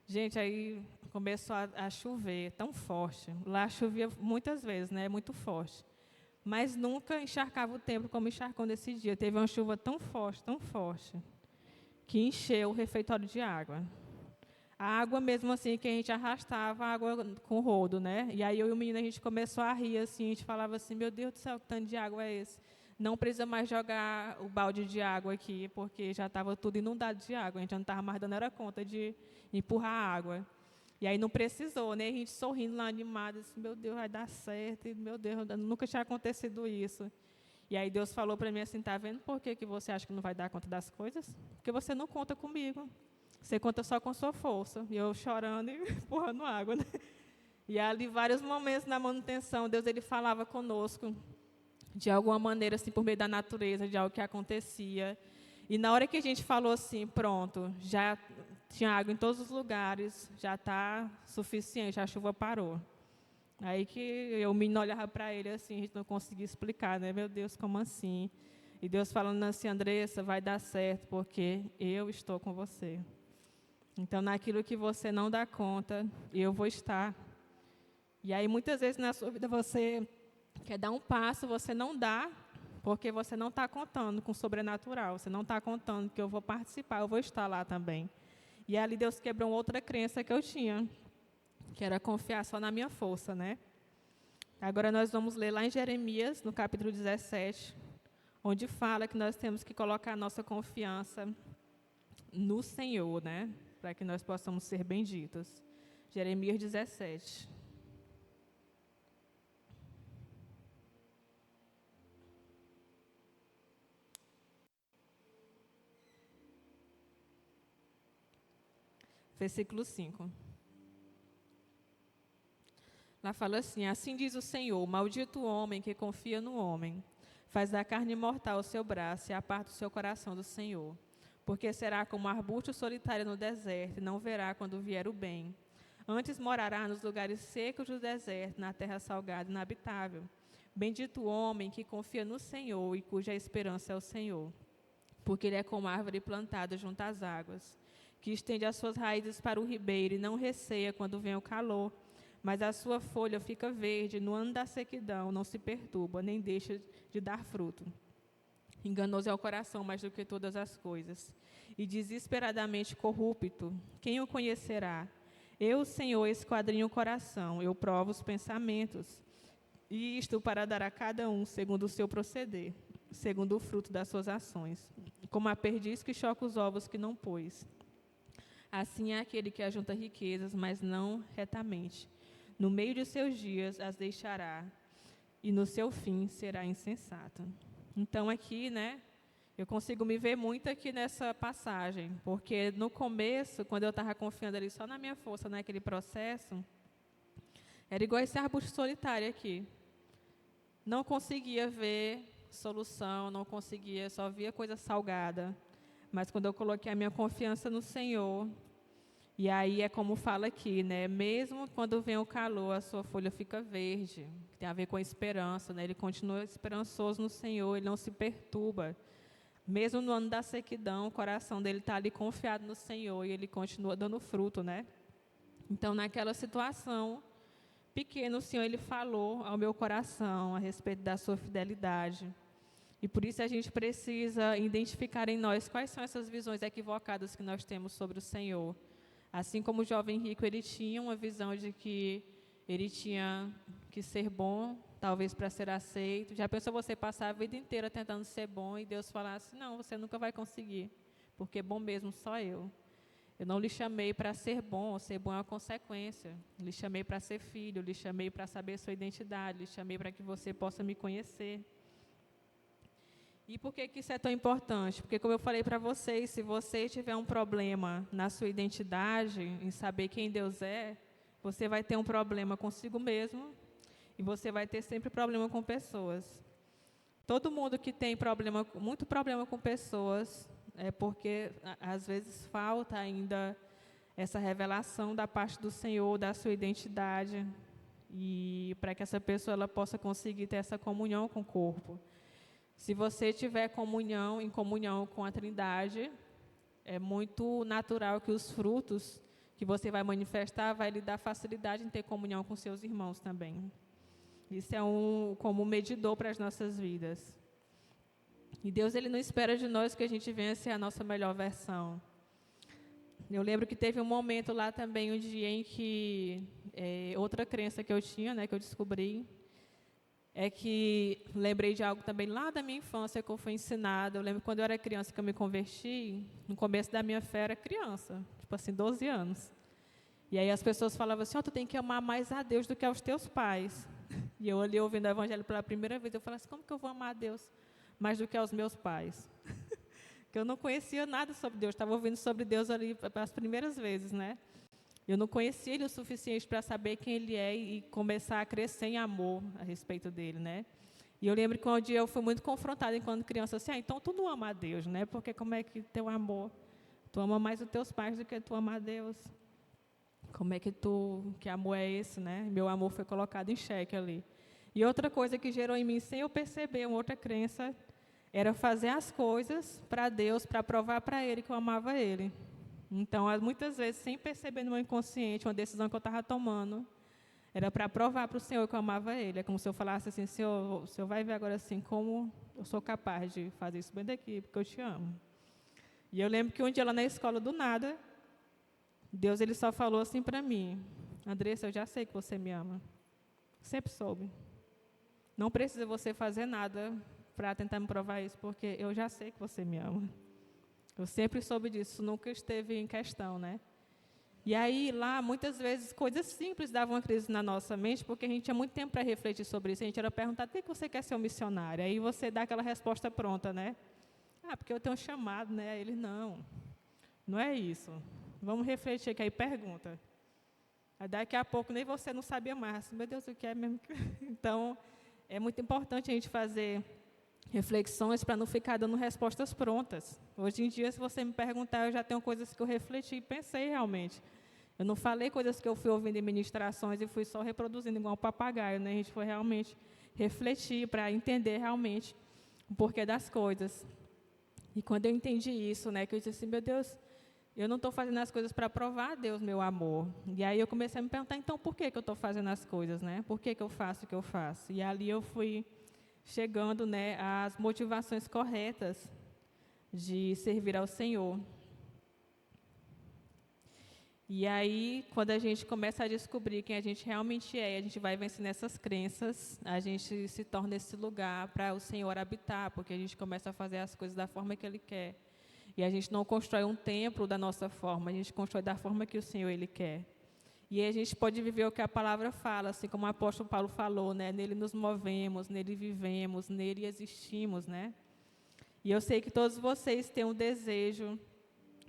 Gente, aí começou a chover tão forte. Lá chovia muitas vezes, né? Muito forte. Mas nunca encharcava o templo como encharcou nesse dia. Teve uma chuva tão forte, que encheu o refeitório de água. A água mesmo assim, que a gente arrastava, a água com rodo, né? E aí eu e o menino, a gente começou a rir, assim, a gente falava assim, meu Deus do céu, que tanto de água é esse? Não precisa mais jogar o balde de água aqui, porque já estava tudo inundado de água, a gente não estava mais dando era conta de empurrar a água. E aí não precisou, né? A gente sorrindo lá, animado, assim, meu Deus, vai dar certo, e, meu Deus, nunca tinha acontecido isso. E aí Deus falou para mim assim, tá vendo por que você acha que não vai dar conta das coisas? Porque você não conta comigo. Você conta só com sua força. E eu chorando e empurrando água, né? E ali, vários momentos na manutenção, Deus ele falava conosco, de alguma maneira, assim, por meio da natureza, de algo que acontecia. E na hora que a gente falou assim, pronto, já tinha água em todos os lugares, já está suficiente, a chuva parou. Aí que o menino olhava para ele assim, a gente não conseguia explicar, né? Meu Deus, como assim? E Deus falando assim, Andressa, vai dar certo, porque eu estou com você. Então, naquilo que você não dá conta, eu vou estar. E aí, muitas vezes na sua vida, você quer dar um passo, você não dá, porque você não está contando com o sobrenatural, você não está contando que eu vou participar, eu vou estar lá também. E ali Deus quebrou outra crença que eu tinha, que era confiar só na minha força, né? Agora nós vamos ler lá em Jeremias, no capítulo 17, onde fala que nós temos que colocar a nossa confiança no Senhor, né? Para que nós possamos ser benditos. Jeremias 17. Versículo 5. Lá fala assim, assim diz o Senhor, maldito o homem que confia no homem, faz da carne mortal o seu braço e aparta o seu coração do Senhor. Porque será como um arbusto solitário no deserto, e não verá quando vier o bem. Antes morará nos lugares secos do deserto, na terra salgada e inabitável. Bendito o homem que confia no Senhor e cuja esperança é o Senhor. Porque ele é como árvore plantada junto às águas, que estende as suas raízes para o ribeiro e não receia quando vem o calor, mas a sua folha fica verde, no ano da sequidão não se perturba, nem deixa de dar fruto. Enganoso é o coração mais do que todas as coisas, e desesperadamente corrupto. Quem o conhecerá? Eu, Senhor, esquadrinho o coração, eu provo os pensamentos, e isto para dar a cada um segundo o seu proceder, segundo o fruto das suas ações. Como a perdiz que choca os ovos que não pôs. Assim é aquele que ajunta riquezas, mas não retamente. No meio de seus dias as deixará, e no seu fim será insensato. Então aqui, né, eu consigo me ver muito aqui nessa passagem, porque no começo, quando eu estava confiando ali só na minha força, naquele processo, era igual esse arbusto solitário aqui. Não conseguia ver solução, não conseguia, só via coisa salgada. Mas quando eu coloquei a minha confiança no Senhor, e aí é como fala aqui, né? Mesmo quando vem o calor, a sua folha fica verde. Tem a ver com a esperança, né? Ele continua esperançoso no Senhor, ele não se perturba. Mesmo no ano da sequidão, o coração dele está ali confiado no Senhor e ele continua dando fruto, né? Então, naquela situação pequena, o Senhor ele falou ao meu coração a respeito da sua fidelidade. E por isso a gente precisa identificar em nós quais são essas visões equivocadas que nós temos sobre o Senhor. Assim como o jovem rico, ele tinha uma visão de que ele tinha que ser bom, talvez para ser aceito. Já pensou você passar a vida inteira tentando ser bom e Deus falasse, não, você nunca vai conseguir, porque bom mesmo só eu. Eu não lhe chamei para ser bom é uma consequência. Lhe chamei para ser filho, lhe chamei para saber sua identidade, lhe chamei para que você possa me conhecer. E por que isso é tão importante? Porque, como eu falei para vocês, se você tiver um problema na sua identidade, em saber quem Deus é, você vai ter um problema consigo mesmo e você vai ter sempre problema com pessoas. Todo mundo que tem muito problema com pessoas, é porque, às vezes, falta ainda essa revelação da parte do Senhor, da sua identidade, e para que essa pessoa ela possa conseguir ter essa comunhão com o corpo. Se você tiver em comunhão com a Trindade, é muito natural que os frutos que você vai manifestar vai lhe dar facilidade em ter comunhão com seus irmãos também. Isso é como um medidor para as nossas vidas. E Deus ele não espera de nós que a gente venha ser a nossa melhor versão. Eu lembro que teve um momento lá também, um dia em que outra crença que eu tinha, né, que eu descobri, é que lembrei de algo também lá da minha infância que eu fui ensinada. Eu lembro quando eu era criança que eu me converti, no começo da minha fé era criança, tipo assim, 12 anos. E aí as pessoas falavam assim, tu tem que amar mais a Deus do que aos teus pais. E eu ali ouvindo o evangelho pela primeira vez, eu falei assim, como que eu vou amar a Deus mais do que aos meus pais? Porque eu não conhecia nada sobre Deus, estava ouvindo sobre Deus ali pelas primeiras vezes, né? Eu não conhecia ele o suficiente para saber quem ele é e começar a crescer em amor a respeito dele, né? E eu lembro que um dia eu fui muito confrontada enquanto criança, assim, então tu não ama a Deus, né? Porque como é que teu amor, tu ama mais os teus pais do que tu ama a Deus? Como é que amor é esse, né? Meu amor foi colocado em xeque ali. E outra coisa que gerou em mim, sem eu perceber, uma outra crença, era fazer as coisas para Deus, para provar para Ele que eu amava Ele. Então, muitas vezes, sem perceber no meu inconsciente, uma decisão que eu estava tomando, era para provar para o Senhor que eu amava Ele. É como se eu falasse assim, Senhor, o Senhor vai ver agora assim, como eu sou capaz de fazer isso bem daqui, porque eu te amo. E eu lembro que um dia lá na escola, do nada, Deus ele só falou assim para mim, Andressa, eu já sei que você me ama. Sempre soube. Não precisa você fazer nada para tentar me provar isso, porque eu já sei que você me ama. Eu sempre soube disso, nunca esteve em questão, né? E aí, lá, muitas vezes, coisas simples davam uma crise na nossa mente, porque a gente tinha muito tempo para refletir sobre isso. A gente era perguntado, por que você quer ser um missionário? Aí você dá aquela resposta pronta, né? Porque eu tenho um chamado, né? Ele, não é isso. Vamos refletir aqui, aí pergunta. Aí daqui a pouco, nem você não sabia mais. Meu Deus, o que é mesmo? Então, é muito importante a gente fazer reflexões para não ficar dando respostas prontas. Hoje em dia, se você me perguntar, eu já tenho coisas que eu refleti e pensei realmente. Eu não falei coisas que eu fui ouvindo em ministrações e fui só reproduzindo igual um papagaio, né? A gente foi realmente refletir para entender realmente o porquê das coisas. E quando eu entendi isso, né, que eu disse assim, meu Deus, eu não estou fazendo as coisas para provar a Deus meu amor. E aí eu comecei a me perguntar, então, por que eu estou fazendo as coisas, né? Por que eu faço o que eu faço? E ali eu fui chegando, né, às motivações corretas de servir ao Senhor. E aí, quando a gente começa a descobrir quem a gente realmente é, a gente vai vencendo essas crenças, a gente se torna esse lugar para o Senhor habitar, porque a gente começa a fazer as coisas da forma que Ele quer. E a gente não constrói um templo da nossa forma, a gente constrói da forma que o Senhor Ele quer. E aí a gente pode viver o que a palavra fala, assim como o apóstolo Paulo falou, né? Nele nos movemos, nele vivemos, nele existimos, né? E eu sei que todos vocês têm um desejo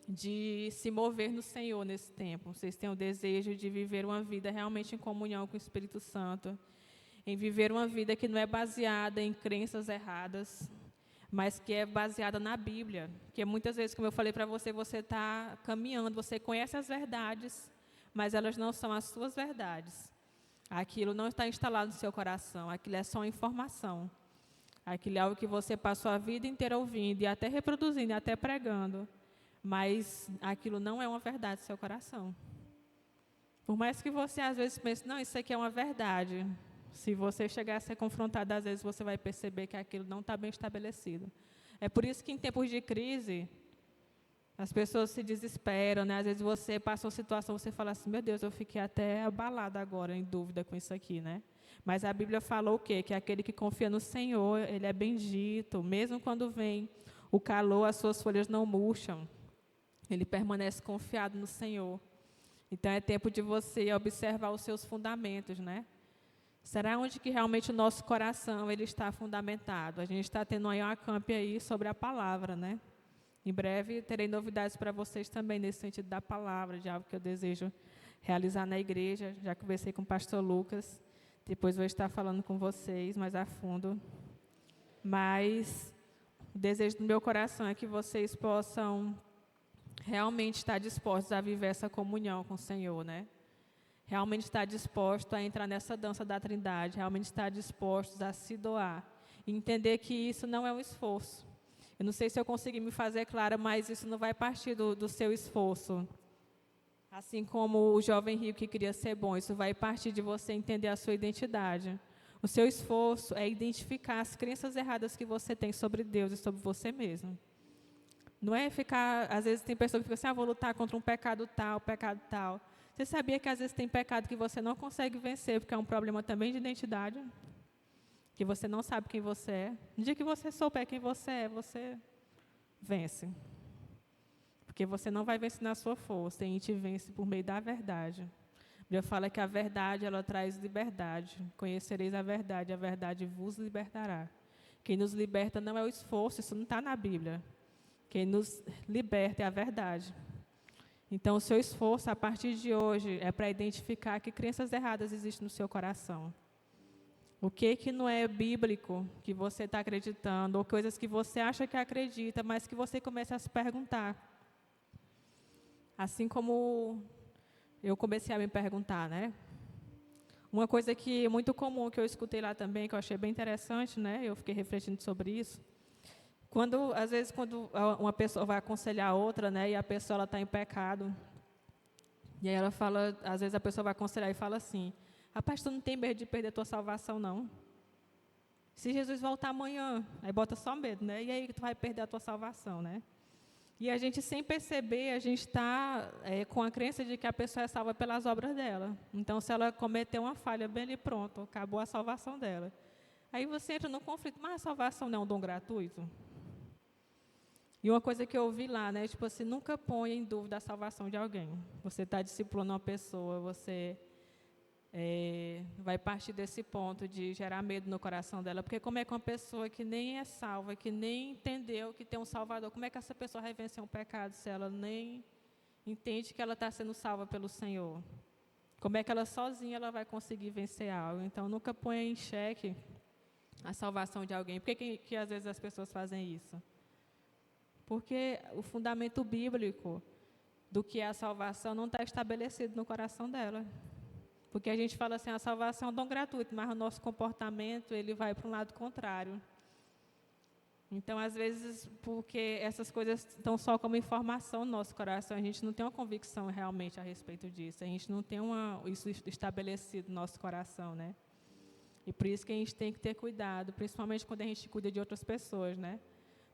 de se mover no Senhor nesse tempo. Vocês têm o desejo de viver uma vida realmente em comunhão com o Espírito Santo, em viver uma vida que não é baseada em crenças erradas, mas que é baseada na Bíblia. Porque muitas vezes, como eu falei para você, você está caminhando, você conhece as verdades, mas elas não são as suas verdades. Aquilo não está instalado no seu coração, aquilo é só uma informação. Aquilo é algo que você passou a vida inteira ouvindo, e até reproduzindo, e até pregando. Mas aquilo não é uma verdade no seu coração. Por mais que você às vezes pense, não, isso aqui é uma verdade. Se você chegar a ser confrontado, às vezes você vai perceber que aquilo não está bem estabelecido. É por isso que em tempos de crise, as pessoas se desesperam, né? Às vezes você passa uma situação, você fala assim, meu Deus, eu fiquei até abalada agora, em dúvida com isso aqui, né? Mas a Bíblia falou o quê? Que aquele que confia no Senhor, ele é bendito. Mesmo quando vem o calor, as suas folhas não murcham. Ele permanece confiado no Senhor. Então, é tempo de você observar os seus fundamentos, né? Será onde que realmente o nosso coração ele está fundamentado? A gente está tendo aí uma camp aí sobre a palavra, né? Em breve, terei novidades para vocês também nesse sentido da palavra, de algo que eu desejo realizar na igreja. Já conversei com o pastor Lucas. Depois vou estar falando com vocês mais a fundo. Mas o desejo do meu coração é que vocês possam realmente estar dispostos a viver essa comunhão com o Senhor, né? Realmente estar disposto a entrar nessa dança da Trindade, realmente estar dispostos a se doar. E entender que isso não é um esforço. Eu não sei se eu consegui me fazer clara, mas isso não vai partir do seu esforço. Assim como o jovem rico que queria ser bom, isso vai partir de você entender a sua identidade. O seu esforço é identificar as crenças erradas que você tem sobre Deus e sobre você mesmo. Não é ficar, às vezes tem pessoas que ficam assim, vou lutar contra um pecado tal, pecado tal. Você sabia que às vezes tem pecado que você não consegue vencer, porque é um problema também de identidade? Que você não sabe quem você é. No dia que você souber quem você é, você vence. Porque você não vai vencer na sua força, e a gente vence por meio da verdade. A Bíblia fala que a verdade, ela traz liberdade. Conhecereis a verdade vos libertará. Quem nos liberta não é o esforço, isso não está na Bíblia. Quem nos liberta é a verdade. Então, o seu esforço, a partir de hoje, é para identificar que crenças erradas existem no seu coração. O que não é bíblico que você está acreditando, ou coisas que você acha que acredita, mas que você começa a se perguntar. Assim como eu comecei a me perguntar, né? Uma coisa que é muito comum, que eu escutei lá também, que eu achei bem interessante, né? Eu fiquei refletindo sobre isso. Às vezes, quando uma pessoa vai aconselhar a outra, né, e a pessoa está em pecado, e aí ela fala, às vezes a pessoa vai aconselhar e fala assim, rapaz, tu não tem medo de perder a tua salvação, não? Se Jesus voltar amanhã, aí bota só medo, né? E aí tu vai perder a tua salvação, né? E a gente, sem perceber, a gente está com a crença de que a pessoa é salva pelas obras dela. Então, se ela cometer uma falha, bem ali, pronto, acabou a salvação dela. Aí você entra no conflito, mas a salvação não é um dom gratuito? E uma coisa que eu ouvi lá, né, tipo assim, nunca ponha em dúvida a salvação de alguém. Você está discipulando uma pessoa, você vai partir desse ponto de gerar medo no coração dela, porque como é que uma pessoa que nem é salva, que nem entendeu que tem um Salvador, como é que essa pessoa vai vencer um pecado se ela nem entende que ela está sendo salva pelo Senhor? Como é que ela sozinha ela vai conseguir vencer algo? Então, nunca ponha em xeque a salvação de alguém. Por que às vezes as pessoas fazem isso? Porque o fundamento bíblico do que é a salvação não está estabelecido no coração dela. Porque a gente fala assim, a salvação é um dom gratuito, mas o nosso comportamento ele vai para um lado contrário. Então, às vezes, porque essas coisas estão só como informação no nosso coração, a gente não tem uma convicção realmente a respeito disso, a gente não tem isso estabelecido no nosso coração, né? E por isso que a gente tem que ter cuidado, principalmente quando a gente cuida de outras pessoas, né?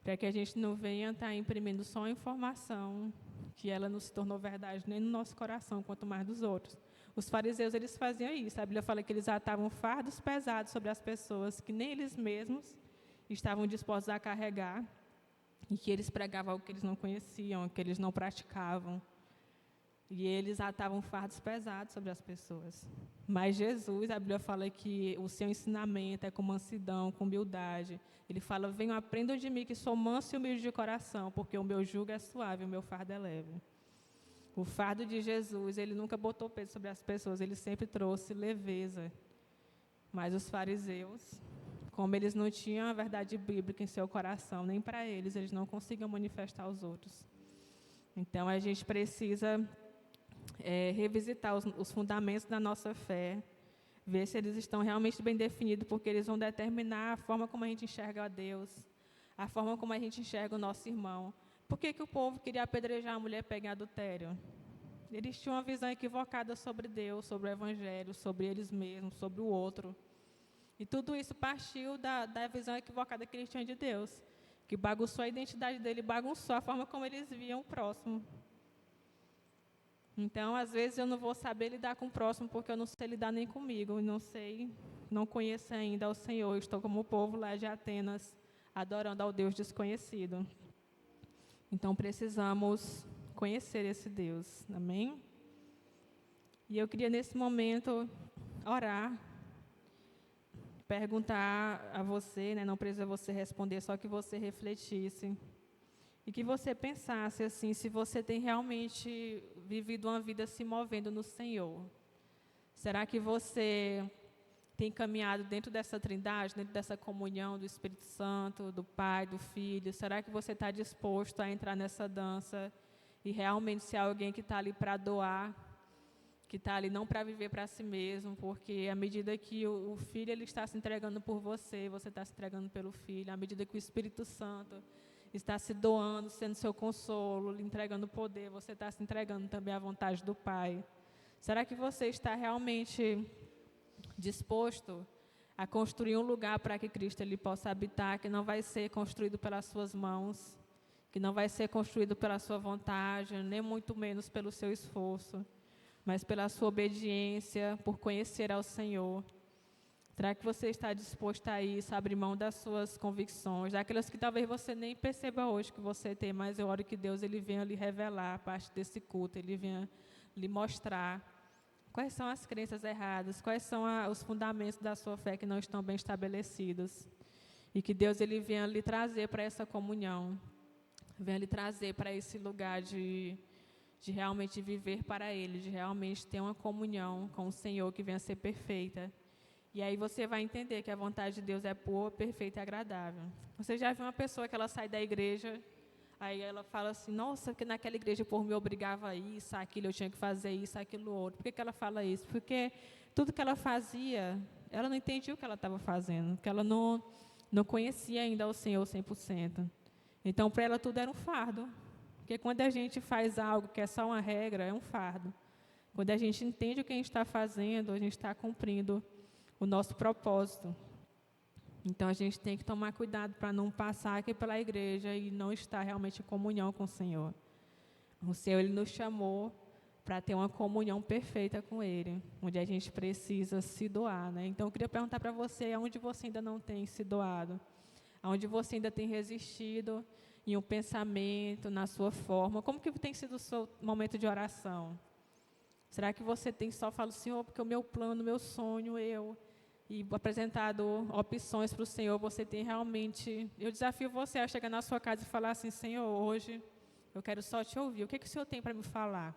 Para que a gente não venha estar imprimindo só a informação, que ela não se tornou verdade nem no nosso coração, quanto mais dos outros. Os fariseus, eles faziam isso. A Bíblia fala que eles atavam fardos pesados sobre as pessoas, que nem eles mesmos estavam dispostos a carregar, e que eles pregavam algo que eles não conheciam, que eles não praticavam. E eles atavam fardos pesados sobre as pessoas. Mas Jesus, a Bíblia fala que o seu ensinamento é com mansidão, com humildade. Ele fala, venham, aprendam de mim que sou manso e humilde de coração, porque o meu jugo é suave, o meu fardo é leve. O fardo de Jesus, ele nunca botou peso sobre as pessoas, ele sempre trouxe leveza. Mas os fariseus, como eles não tinham a verdade bíblica em seu coração, nem para eles não conseguiam manifestar aos outros. Então, a gente precisa revisitar os fundamentos da nossa fé, ver se eles estão realmente bem definidos, porque eles vão determinar a forma como a gente enxerga a Deus, a forma como a gente enxerga o nosso irmão. Por que o povo queria apedrejar a mulher pega em adultério? Eles tinham uma visão equivocada sobre Deus, sobre o Evangelho, sobre eles mesmos, sobre o outro. E tudo isso partiu da visão equivocada que eles tinham de Deus, que bagunçou a identidade dele, bagunçou a forma como eles viam o próximo. Então, às vezes, eu não vou saber lidar com o próximo, porque eu não sei lidar nem comigo, não conheço ainda o Senhor. Estou como o povo lá de Atenas, adorando ao Deus desconhecido. Então, precisamos conhecer esse Deus, amém? E eu queria, nesse momento, orar, perguntar a você, né, não precisa você responder, só que você refletisse. E que você pensasse assim, se você tem realmente vivido uma vida se movendo no Senhor. Será que você tem caminhado dentro dessa trindade, dentro dessa comunhão do Espírito Santo, do Pai, do Filho? Será que você está disposto a entrar nessa dança e realmente ser alguém que está ali para doar, que está ali não para viver para si mesmo, porque à medida que o Filho ele está se entregando por você, você está se entregando pelo Filho, à medida que o Espírito Santo está se doando, sendo seu consolo, lhe entregando poder, você está se entregando também à vontade do Pai. Será que você está realmente disposto a construir um lugar para que Cristo ele possa habitar, que não vai ser construído pelas suas mãos, que não vai ser construído pela sua vontade, nem muito menos pelo seu esforço, mas pela sua obediência, por conhecer ao Senhor? Será que você está disposto a isso, a abrir mão das suas convicções, daquelas que talvez você nem perceba hoje que você tem, mas eu oro que Deus ele venha lhe revelar a parte desse culto, ele venha lhe mostrar quais são as crenças erradas, quais são os fundamentos da sua fé que não estão bem estabelecidos. E que Deus ele venha lhe trazer para essa comunhão, venha lhe trazer para esse lugar de realmente viver para Ele, de realmente ter uma comunhão com o Senhor que venha ser perfeita. E aí você vai entender que a vontade de Deus é boa, perfeita e agradável. Você já viu uma pessoa que ela sai da igreja, aí ela fala assim, nossa, que naquela igreja o povo me obrigava a isso, aquilo, eu tinha que fazer isso, aquilo, outro. Por que ela fala isso? Porque tudo que ela fazia, ela não entendia o que ela estava fazendo, porque ela não conhecia ainda o Senhor 100%. Então, para ela, tudo era um fardo. Porque quando a gente faz algo que é só uma regra, é um fardo. Quando a gente entende o que a gente está fazendo, a gente está cumprindo o nosso propósito. Então, a gente tem que tomar cuidado para não passar aqui pela igreja e não estar realmente em comunhão com o Senhor. O Senhor, Ele nos chamou para ter uma comunhão perfeita com Ele, onde a gente precisa se doar, né? Então, eu queria perguntar para você, onde você ainda não tem se doado? Onde você ainda tem resistido em um pensamento, na sua forma? Como que tem sido o seu momento de oração? Será que você tem só falado, Senhor, porque o meu plano, o meu sonho, e apresentado opções para o Senhor, você tem realmente... Eu desafio você a chegar na sua casa e falar assim, Senhor, hoje eu quero só te ouvir. O que o Senhor tem para me falar?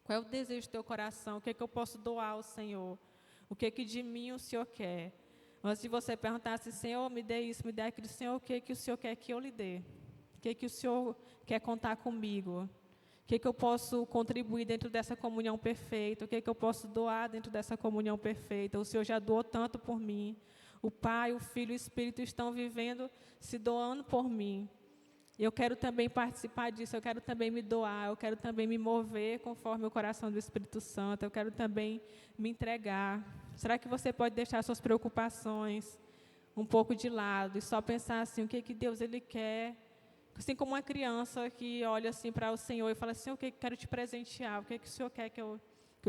Qual é o desejo do teu coração? O que eu posso doar ao Senhor? O que de mim o Senhor quer? Antes de você perguntar assim, Senhor, me dê isso, me dê aquilo, Senhor, o que o Senhor quer que eu lhe dê? O que o Senhor quer contar comigo? O que eu posso contribuir dentro dessa comunhão perfeita? O que eu posso doar dentro dessa comunhão perfeita? O Senhor já doou tanto por mim. O Pai, o Filho e o Espírito estão vivendo, se doando por mim. Eu quero também participar disso, eu quero também me doar, eu quero também me mover conforme o coração do Espírito Santo, eu quero também me entregar Será que você pode deixar suas preocupações um pouco de lado e só pensar assim, o que Deus Ele quer? Assim como uma criança que olha assim para o Senhor e fala assim, o que eu quero te presentear? O que o Senhor quer que eu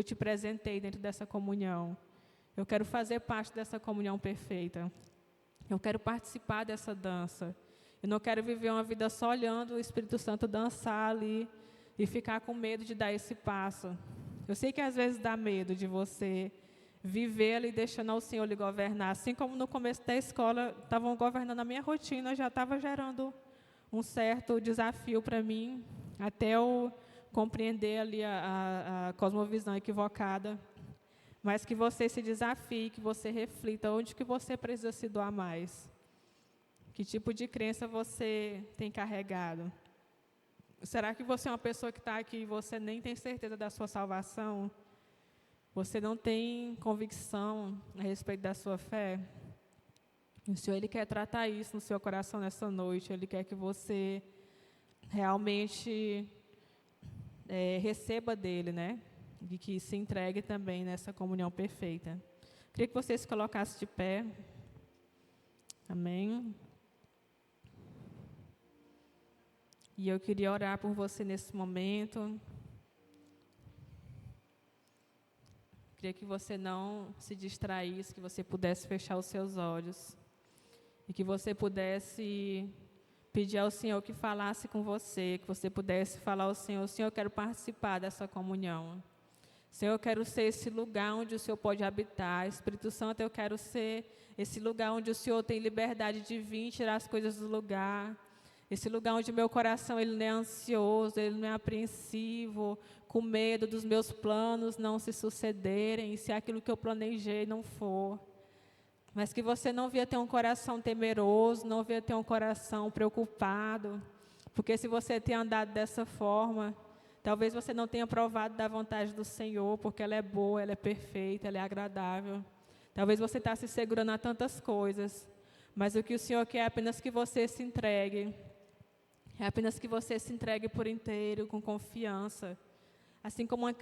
te presentei dentro dessa comunhão? Eu quero fazer parte dessa comunhão perfeita. Eu quero participar dessa dança. Eu não quero viver uma vida só olhando o Espírito Santo dançar ali e ficar com medo de dar esse passo. Eu sei que às vezes dá medo de você viver ali deixando o Senhor lhe governar. Assim como no começo da escola estavam governando a minha rotina, já estava gerando um certo desafio para mim, até eu compreender ali a cosmovisão equivocada. Mas que você se desafie, que você reflita onde que você precisa se doar mais. Que tipo de crença você tem carregado? Será que você é uma pessoa que está aqui e você nem tem certeza da sua salvação? Você não tem convicção a respeito da sua fé? O Senhor, Ele quer tratar isso no seu coração nessa noite. Ele quer que você realmente receba dEle, né? E que se entregue também nessa comunhão perfeita. Queria que você se colocasse de pé. Amém. E eu queria orar por você nesse momento. Queria que você não se distraísse, que você pudesse fechar os seus olhos. E que você pudesse pedir ao Senhor que falasse com você, que você pudesse falar ao Senhor, Senhor, eu quero participar dessa comunhão. Senhor, eu quero ser esse lugar onde o Senhor pode habitar. Espírito Santo, eu quero ser esse lugar onde o Senhor tem liberdade de vir tirar as coisas do lugar. Esse lugar onde meu coração ele não é ansioso, ele não é apreensivo, com medo dos meus planos não se sucederem, e se aquilo que eu planejei não for. Mas que você não venha ter um coração temeroso, não venha ter um coração preocupado, porque se você tem andado dessa forma, talvez você não tenha provado da vontade do Senhor, porque ela é boa, ela é perfeita, ela é agradável. Talvez você está se segurando a tantas coisas, mas o que o Senhor quer é apenas que você se entregue. É apenas que você se entregue por inteiro, com confiança. Assim como uma